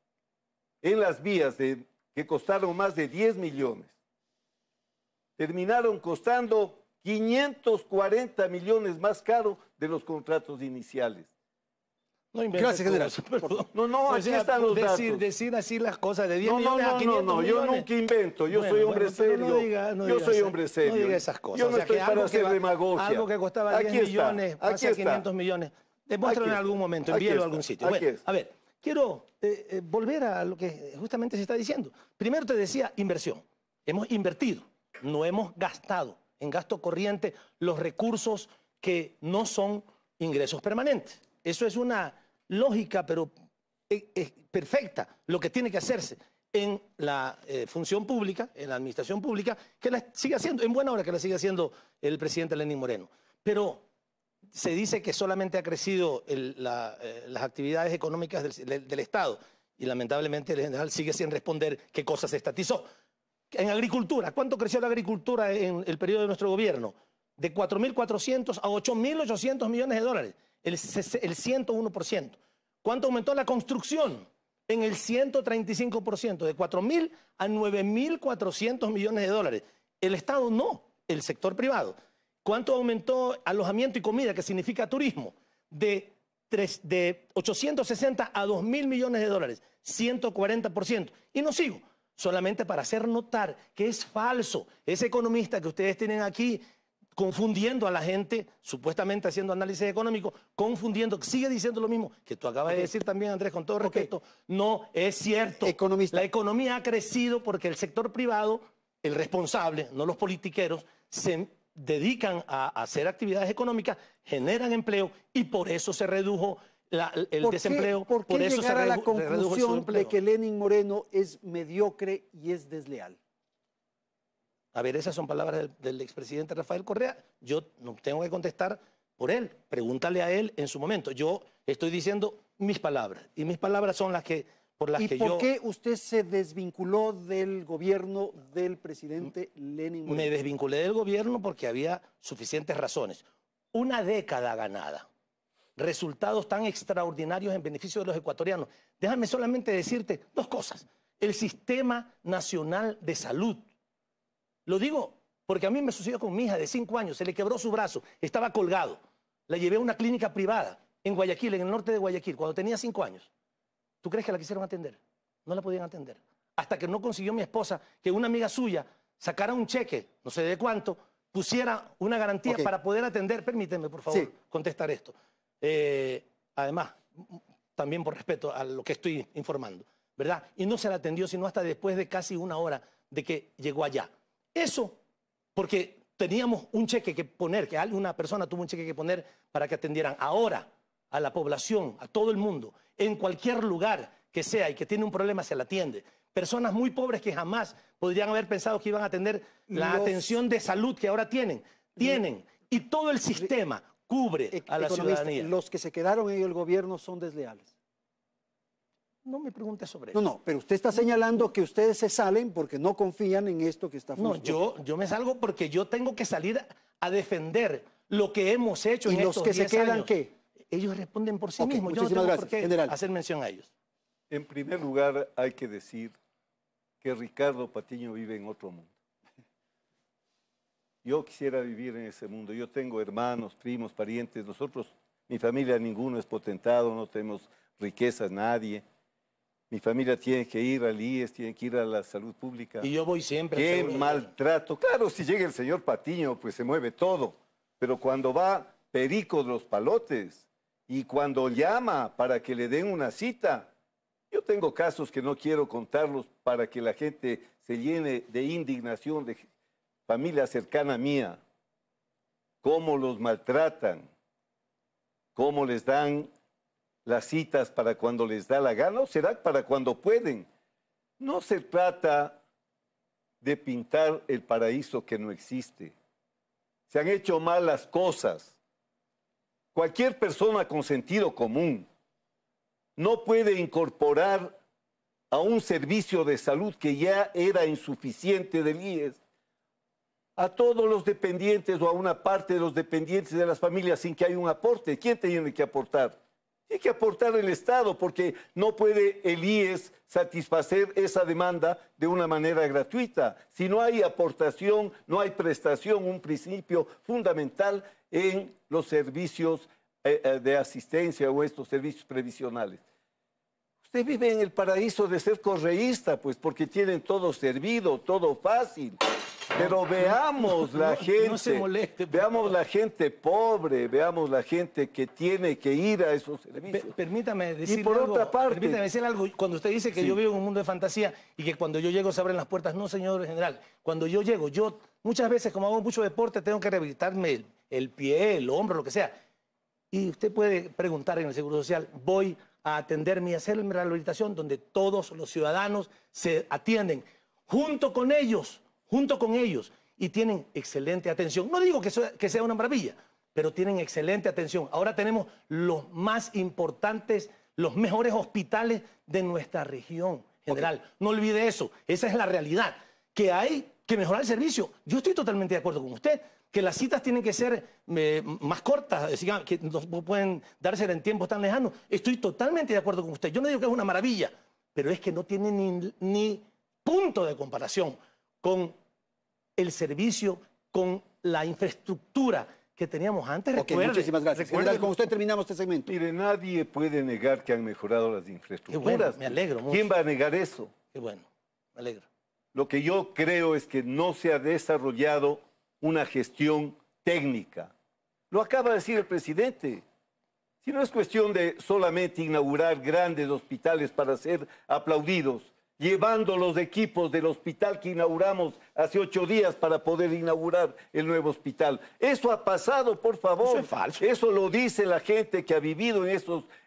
en las vías que costaron más de 10 millones, terminaron costando 540 millones más caro de los contratos iniciales. No inventes. Gracias, general. No, aquí están los datos. Decir así las cosas de 10 millones a 500 millones. Yo nunca invento. Yo soy hombre serio. Yo soy hombre serio. No diga esas cosas. Yo no estoy para hacer demagogia. Algo que costaba 10 millones, pasa a 500 millones. Demuéstralo en algún momento, envíelo a algún sitio. Bueno, a ver, quiero volver a lo que justamente se está diciendo. Primero te decía inversión. Hemos invertido, no hemos gastado en gasto corriente los recursos que no son ingresos permanentes. Eso es una lógica, pero perfecta, lo que tiene que hacerse en la función pública, en la administración pública, que la sigue haciendo, en buena hora que la sigue haciendo el presidente Lenín Moreno. Pero se dice que solamente ha crecido las actividades económicas del Estado y lamentablemente el general sigue sin responder qué cosa se estatizó. En agricultura, ¿cuánto creció la agricultura en el periodo de nuestro gobierno? De 4.400 a 8.800 millones de dólares, el 101%. ¿Cuánto aumentó la construcción? En el 135%, de 4.000 a 9.400 millones de dólares. El Estado no, el sector privado. ¿Cuánto aumentó alojamiento y comida, que significa turismo? De de 860 a 2.000 millones de dólares, 140%. Y no sigo, solamente para hacer notar que es falso. Ese economista que ustedes tienen aquí confundiendo a la gente, supuestamente haciendo análisis económico, confundiendo, sigue diciendo lo mismo que tú acabas de decir también, Andrés, con todo respeto. No es cierto. Economista. La economía ha crecido porque el sector privado, el responsable, no los politiqueros, se dedican a hacer actividades económicas, generan empleo y por eso se redujo el desempleo. ¿Por qué eso llegar a la redujo el conclusión subempleo? de que Lenín Moreno es mediocre y es desleal? A ver, esas son palabras del expresidente Rafael Correa. Yo no tengo que contestar por él. Pregúntale a él en su momento. Yo estoy diciendo mis palabras. Y mis palabras son las que por las que yo... ¿Y por qué usted se desvinculó del gobierno del presidente Lenín Moreno? Me desvinculé del gobierno porque había suficientes razones. Una década ganada. Resultados tan extraordinarios en beneficio de los ecuatorianos. Déjame solamente decirte dos cosas. El Sistema Nacional de Salud. Lo digo porque a mí me sucedió con mi hija de 5 años, se le quebró su brazo, estaba colgado. La llevé a una clínica privada en Guayaquil, en el norte de Guayaquil, cuando tenía 5 años. ¿Tú crees que la quisieron atender? No la podían atender. Hasta que no consiguió mi esposa que una amiga suya sacara un cheque, no sé de cuánto, pusiera una garantía para poder atender. Permíteme, por favor, contestar esto. Además, también por respeto a lo que estoy informando, ¿verdad? Y no se la atendió sino hasta después de casi 1 hora de que llegó allá. Eso porque teníamos un cheque que poner, que una persona tuvo un cheque que poner para que atendieran. Ahora a la población, a todo el mundo, en cualquier lugar que sea y que tiene un problema se la atiende. Personas muy pobres que jamás podrían haber pensado que iban a tener la atención de salud que ahora tienen. Y todo el sistema cubre a la ciudadanía. Los que se quedaron en el gobierno son desleales. No me preguntes sobre eso. No, pero usted está señalando que ustedes se salen porque no confían en esto que está funcionando. No, yo me salgo porque yo tengo que salir a defender lo que hemos hecho en estos 10 años. ¿Y los que se quedan qué? Ellos responden por sí mismos. Yo no tengo por qué hacer mención a ellos. En primer lugar, hay que decir que Ricardo Patiño vive en otro mundo. Yo quisiera vivir en ese mundo. Yo tengo hermanos, primos, parientes. Nosotros, mi familia, ninguno es potentado, no tenemos riquezas, nadie. Mi familia tiene que ir al IES, tiene que ir a la salud pública. Y yo voy siempre. ¡Qué maltrato! Claro, si llega el señor Patiño, pues se mueve todo. Pero cuando va Perico de los Palotes y cuando llama para que le den una cita, yo tengo casos que no quiero contarlos para que la gente se llene de indignación, de familia cercana mía. Cómo los maltratan, cómo les dan las citas para cuando les da la gana o será para cuando pueden. No se trata de pintar el paraíso que no existe. Se han hecho mal las cosas. Cualquier persona con sentido común no puede incorporar a un servicio de salud que ya era insuficiente del IES a todos los dependientes o a una parte de los dependientes de las familias sin que haya un aporte. ¿Quién tiene que aportar? Tiene que aportar el Estado porque no puede el IES satisfacer esa demanda de una manera gratuita. Si no hay aportación, no hay prestación, un principio fundamental en los servicios de asistencia o estos servicios previsionales. Usted vive en el paraíso de ser correísta, pues porque tienen todo servido, todo fácil. Pero veamos la gente, no se moleste, veamos la gente pobre, veamos la gente que tiene que ir a esos servicios. Permítame decir y por algo, otra parte, permítame decir algo. Cuando usted dice que yo vivo en un mundo de fantasía y que cuando yo llego se abren las puertas, no, señor general. Cuando yo llego, yo muchas veces, como hago mucho deporte, tengo que rehabilitarme el pie, el hombro, lo que sea. Y usted puede preguntar en el Seguro Social, voy a atenderme y hacerme la rehabilitación donde todos los ciudadanos se atienden junto con ellos, y tienen excelente atención. No digo que sea una maravilla, pero tienen excelente atención. Ahora tenemos los más importantes, los mejores hospitales de nuestra región general. No olvide eso, esa es la realidad. Que hay que mejorar el servicio. Yo estoy totalmente de acuerdo con usted, que las citas tienen que ser más cortas, que no pueden darse en tiempos tan lejanos. Estoy totalmente de acuerdo con usted. Yo no digo que es una maravilla, pero es que no tiene ni punto de comparación con el servicio, con la infraestructura que teníamos antes. Ok, muchísimas gracias. General, con usted terminamos este segmento. Mire, nadie puede negar que han mejorado las infraestructuras. Qué bueno, me alegro mucho. ¿Quién va a negar eso? Qué bueno, me alegro. Lo que yo creo es que no se ha desarrollado una gestión técnica. Lo acaba de decir el presidente. Si no es cuestión de solamente inaugurar grandes hospitales para ser aplaudidos, llevando los equipos del hospital que inauguramos hace 8 días para poder inaugurar el nuevo hospital. Eso ha pasado, por favor. Eso es falso. Eso lo dice la gente que ha vivido en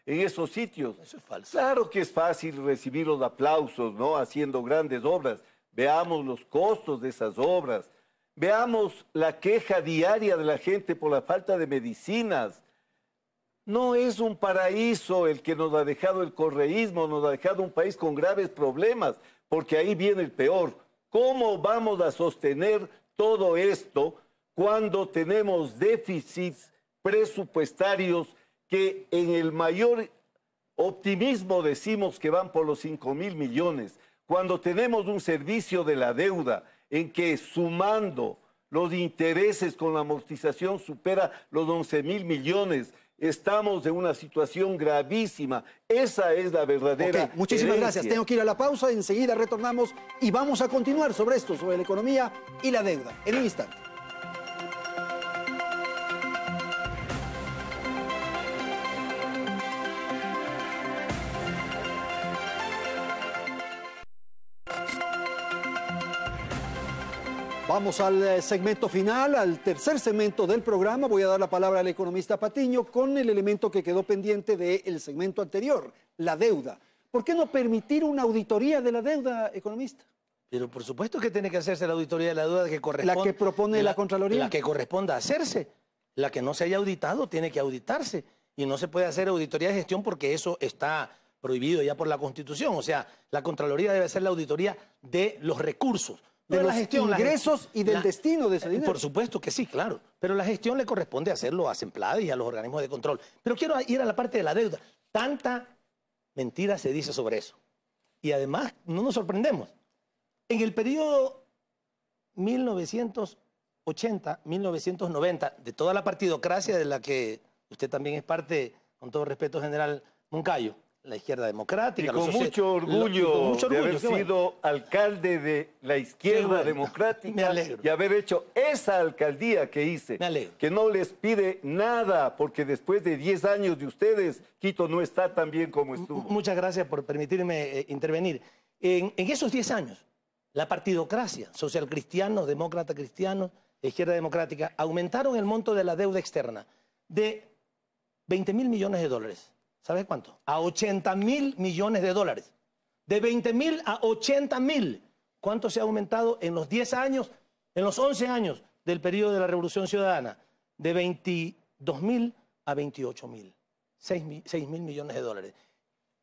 esos sitios. Eso es falso. Claro que es fácil recibir los aplausos, ¿no? Haciendo grandes obras. Veamos los costos de esas obras. Veamos la queja diaria de la gente por la falta de medicinas. No es un paraíso el que nos ha dejado el correísmo, nos ha dejado un país con graves problemas, porque ahí viene el peor. ¿Cómo vamos a sostener todo esto cuando tenemos déficits presupuestarios que en el mayor optimismo decimos que van por los 5.000 millones? Cuando tenemos un servicio de la deuda en que sumando los intereses con la amortización supera los 11.000 millones, estamos en una situación gravísima. Esa es la verdadera Okay, muchísimas gracias. Tengo que ir a la pausa. Enseguida retornamos y vamos a continuar sobre esto, sobre la economía y la deuda. En un instante. Vamos al segmento final, al tercer segmento del programa. Voy a dar la palabra al economista Patiño con el elemento que quedó pendiente del segmento anterior, la deuda. ¿Por qué no permitir una auditoría de la deuda, economista? Pero por supuesto que tiene que hacerse la auditoría de la deuda que corresponde. La que propone la Contraloría. La que corresponda hacerse. La que no se haya auditado tiene que auditarse. Y no se puede hacer auditoría de gestión porque eso está prohibido ya por la Constitución. O sea, la Contraloría debe hacer la auditoría de los recursos. De los ingresos y del destino de ese dinero. Por supuesto que sí, claro. Pero la gestión le corresponde hacerlo a Semplada y a los organismos de control. Pero quiero ir a la parte de la deuda. Tanta mentira se dice sobre eso. Y además, no nos sorprendemos. En el periodo 1980-1990, de toda la partidocracia de la que usted también es parte, con todo respeto, general Moncayo, la izquierda democrática. Y con mucho orgullo de haber sido alcalde de la izquierda democrática y haber hecho esa alcaldía que hice, que no les pide nada, porque después de 10 años de ustedes, Quito no está tan bien como estuvo. Muchas gracias por permitirme intervenir. En esos 10 años, la partidocracia, socialcristianos, demócratas cristianos, izquierda democrática, aumentaron el monto de la deuda externa de 20.000 millones de dólares. ¿Sabes cuánto? A 80.000 millones de dólares. De 20.000 a 80.000. ¿Cuánto se ha aumentado en los 10 años, en los 11 años del periodo de la Revolución Ciudadana? De 22.000 a 28.000. 6.000 millones de dólares.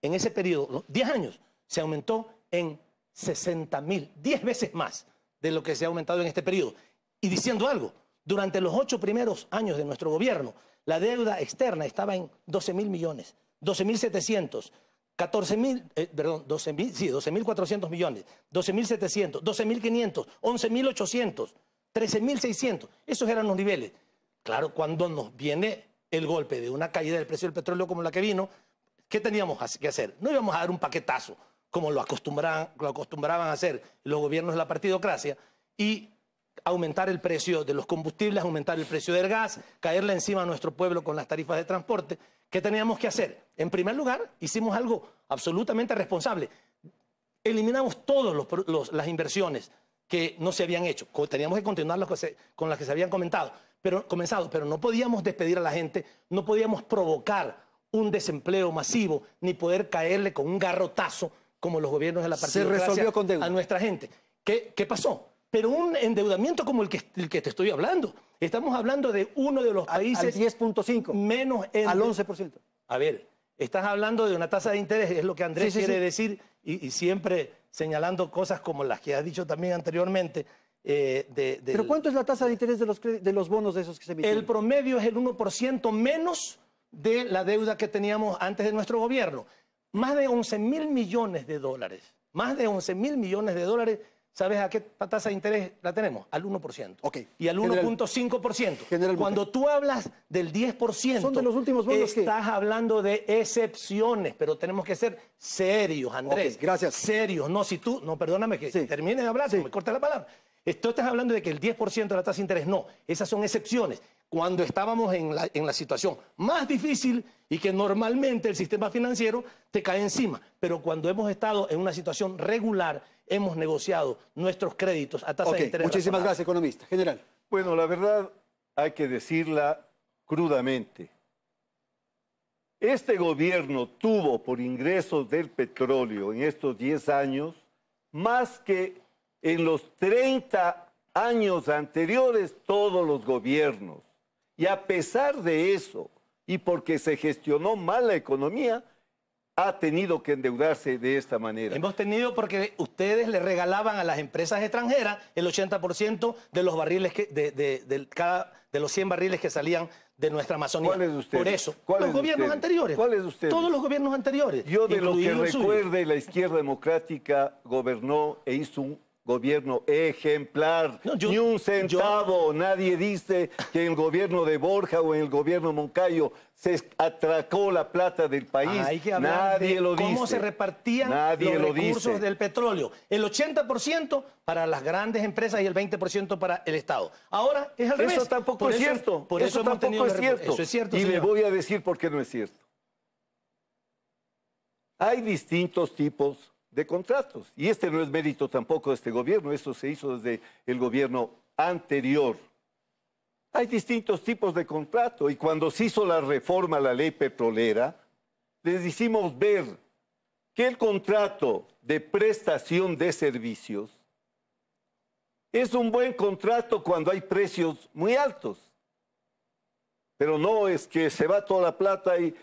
En ese periodo, los 10 años, se aumentó en 60.000. 10 veces más de lo que se ha aumentado en este periodo. Y diciendo algo, durante los 8 primeros años de nuestro gobierno, la deuda externa estaba en 12.000 millones. 12.700, 12.400 millones, 12.700, 12.500, 11.800, 13.600. Esos eran los niveles. Claro, cuando nos viene el golpe de una caída del precio del petróleo como la que vino, ¿qué teníamos que hacer? No íbamos a dar un paquetazo como lo acostumbraban a hacer los gobiernos de la partidocracia y aumentar el precio de los combustibles, aumentar el precio del gas, caerle encima a nuestro pueblo con las tarifas de transporte. ¿Qué teníamos que hacer? En primer lugar, hicimos algo absolutamente responsable. Eliminamos todas las inversiones que no se habían hecho. Teníamos que continuar con las que se habían comenzado, pero no podíamos despedir a la gente, no podíamos provocar un desempleo masivo, ni poder caerle con un garrotazo como los gobiernos de la partidocracia se resolvió con deuda a nuestra gente. ¿Qué pasó? Pero un endeudamiento como el que te estoy hablando. Estamos hablando de uno de los países... Al 10.5. Menos... Al 11%. A ver, estás hablando de una tasa de interés, es lo que Andrés quiere decir, y siempre señalando cosas como las que has dicho también anteriormente. ¿Pero cuánto es la tasa de interés de los bonos de esos que se emiten? El promedio es el 1% menos de la deuda que teníamos antes de nuestro gobierno. Más de 11.000 millones de dólares. Más de 11.000 millones de dólares ¿sabes a qué tasa de interés la tenemos? Al 1%. Okay. Y al 1.5%. Cuando tú hablas del 10%, son de los últimos bonos estás hablando de excepciones, pero tenemos que ser serios, Andrés. Okay, gracias. Serios. No, si tú, no, perdóname que termine de hablar, me corta la palabra. Tú estás hablando de que el 10% de la tasa de interés, no, esas son excepciones. Cuando estábamos en la situación más difícil y que normalmente el sistema financiero te cae encima, pero cuando hemos estado en una situación regular, hemos negociado nuestros créditos a tasa de interés. Muchísimas gracias, economista. General. Bueno, la verdad hay que decirla crudamente. Este gobierno tuvo por ingresos del petróleo en estos 10 años más que en los 30 años anteriores todos los gobiernos. Y a pesar de eso, y porque se gestionó mal la economía, ha tenido que endeudarse de esta manera. Hemos tenido porque ustedes le regalaban a las empresas extranjeras el 80% de los barriles de los 100 barriles que salían de nuestra Amazonía. ¿Cuáles de ustedes? Por eso, ¿Cuáles los de gobiernos ustedes? anteriores. ¿Cuáles de ustedes? Todos los gobiernos anteriores. Yo de lo que incluido el suyo. recuerde, la izquierda democrática gobernó e hizo un gobierno ejemplar, ni un centavo. Nadie dice que en el gobierno de Borja o en el gobierno Moncayo se atracó la plata del país. Hay que hablar Nadie de lo dice. cómo se repartían Nadie los lo recursos dice. del petróleo. El 80% para las grandes empresas y el 20% para el Estado. Ahora es al revés. Eso tampoco Por es eso- cierto. Por eso hemos tenido tampoco es cierto. Eso es cierto, Y le señor. voy a decir por qué no es cierto. Hay distintos tipos de contratos. Y este no es mérito tampoco de este gobierno. Esto se hizo desde el gobierno anterior. Hay distintos tipos de contrato. Y cuando se hizo la reforma a la ley petrolera, les hicimos ver que el contrato de prestación de servicios es un buen contrato cuando hay precios muy altos. Pero no es que se va toda la plata y...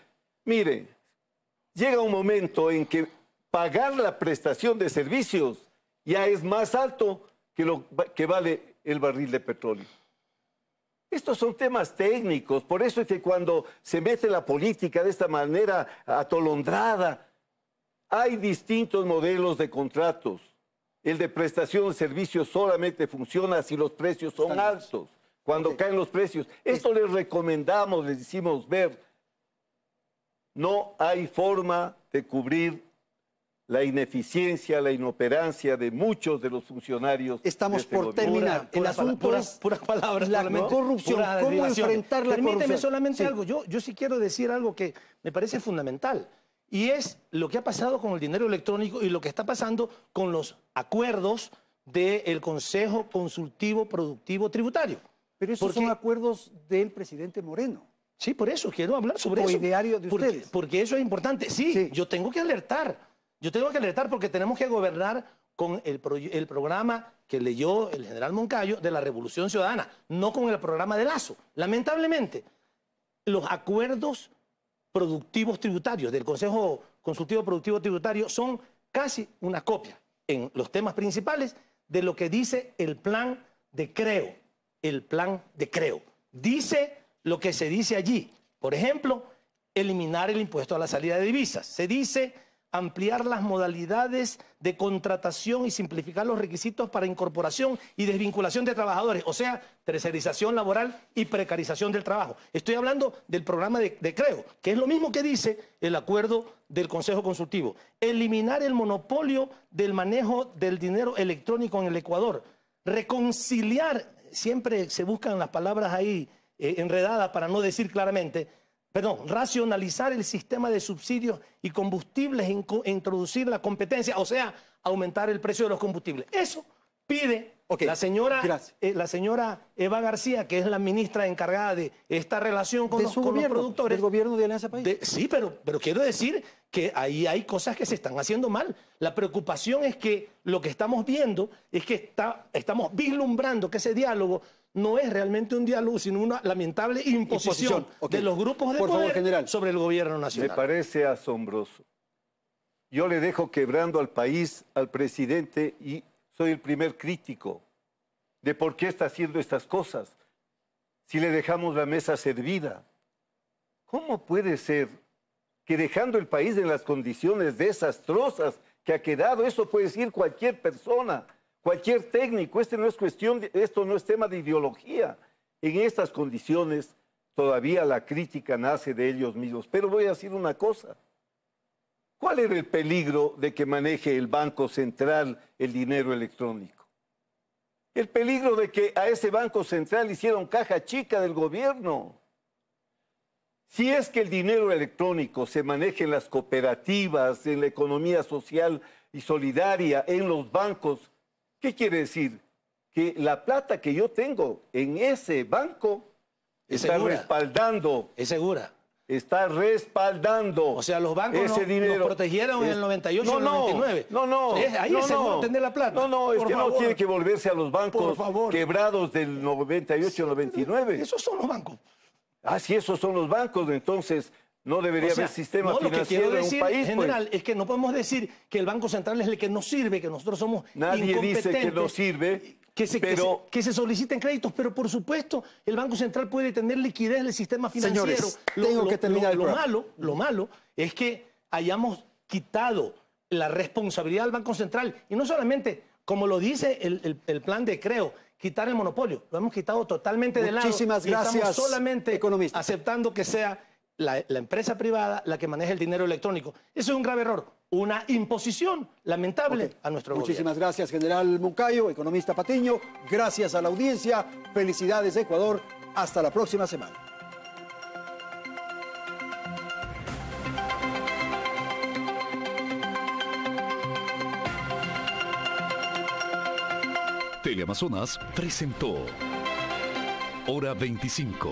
Mire, llega un momento en que pagar la prestación de servicios ya es más alto que lo que vale el barril de petróleo. Estos son temas técnicos, por eso es que cuando se mete la política de esta manera atolondrada, hay distintos modelos de contratos. El de prestación de servicios solamente funciona si los precios son altos. Cuando caen los precios, esto les recomendamos, les hicimos ver, no hay forma de cubrir la ineficiencia, la inoperancia de muchos de los funcionarios. Estamos de este por gobierno. terminar. El asunto es puras palabras, la solamente, corrupción. puras ¿Cómo derivaciones. enfrentar la Permíteme corrupción? solamente Sí. algo. Yo sí quiero decir algo que me parece fundamental. Y es lo que ha pasado con el dinero electrónico y lo que está pasando con los acuerdos del Consejo Consultivo Productivo Tributario. Pero esos son acuerdos del presidente Moreno. Sí, por eso quiero hablar sobre O eso. ideario de ustedes. Porque eso es importante. Sí, yo tengo que alertar. Yo tengo que alertar porque tenemos que gobernar con el programa que leyó el general Moncayo de la Revolución Ciudadana, no con el programa de Lazo. Lamentablemente, los acuerdos productivos tributarios del Consejo Consultivo Productivo Tributario son casi una copia en los temas principales de lo que dice el plan de Creo. El plan de Creo. Dice lo que se dice allí. Por ejemplo, eliminar el impuesto a la salida de divisas. Se dice ampliar las modalidades de contratación y simplificar los requisitos para incorporación y desvinculación de trabajadores, o sea, tercerización laboral y precarización del trabajo. Estoy hablando del programa de Creo, que es lo mismo que dice el acuerdo del Consejo Consultivo. Eliminar el monopolio del manejo del dinero electrónico en el Ecuador. Reconciliar, siempre se buscan las palabras ahí enredadas para no decir claramente, racionalizar el sistema de subsidios y combustibles e introducir la competencia, o sea, aumentar el precio de los combustibles. Eso pide la señora Eva García, que es la ministra encargada de esta relación con los productores. ¿Del gobierno de Alianza País? Sí, pero quiero decir que ahí hay cosas que se están haciendo mal. La preocupación es que lo que estamos viendo es que estamos vislumbrando que ese diálogo no es realmente un diálogo, sino una lamentable imposición de los grupos de poder sobre el gobierno nacional. Me parece asombroso. Yo le dejo quebrando al país, al presidente, y soy el primer crítico de por qué está haciendo estas cosas. Si le dejamos la mesa servida, ¿cómo puede ser que dejando el país en las condiciones desastrosas que ha quedado, eso puede decir cualquier persona, cualquier técnico. Esto no es tema de ideología. En estas condiciones todavía la crítica nace de ellos mismos. Pero voy a decir una cosa. ¿Cuál era el peligro de que maneje el Banco Central el dinero electrónico? El peligro de que a ese Banco Central hicieron caja chica del gobierno. Si es que el dinero electrónico se maneja en las cooperativas, en la economía social y solidaria, en los bancos, ¿qué quiere decir? Que la plata que yo tengo en ese banco está respaldando. Es segura. Está respaldando. O sea, los bancos ese dinero nos protegieron en el 98 y el 99. Ahí es seguro tener la plata. Es que no tiene que volverse a los bancos quebrados del 98 al 99. Esos son los bancos. Ah, si esos son los bancos, entonces no debería haber sistema financiero en un país. General, es que no podemos decir que el Banco Central es el que nos sirve, que nosotros somos Nadie incompetentes. dice que no sirve, que se soliciten créditos, pero por supuesto el Banco Central puede tener liquidez en el sistema financiero. Señores, tengo que terminar lo malo es que hayamos quitado la responsabilidad al Banco Central, y no solamente, como lo dice el plan de Creo, quitar el monopolio. Lo hemos quitado totalmente de lado. Muchísimas gracias, estamos solamente economista, aceptando que sea la empresa privada la que maneja el dinero electrónico. Eso es un grave error, una imposición lamentable a nuestro gobierno. Muchísimas gracias, general Moncayo, economista Patiño. Gracias a la audiencia. Felicidades, Ecuador. Hasta la próxima semana. Teleamazonas presentó Hora 25.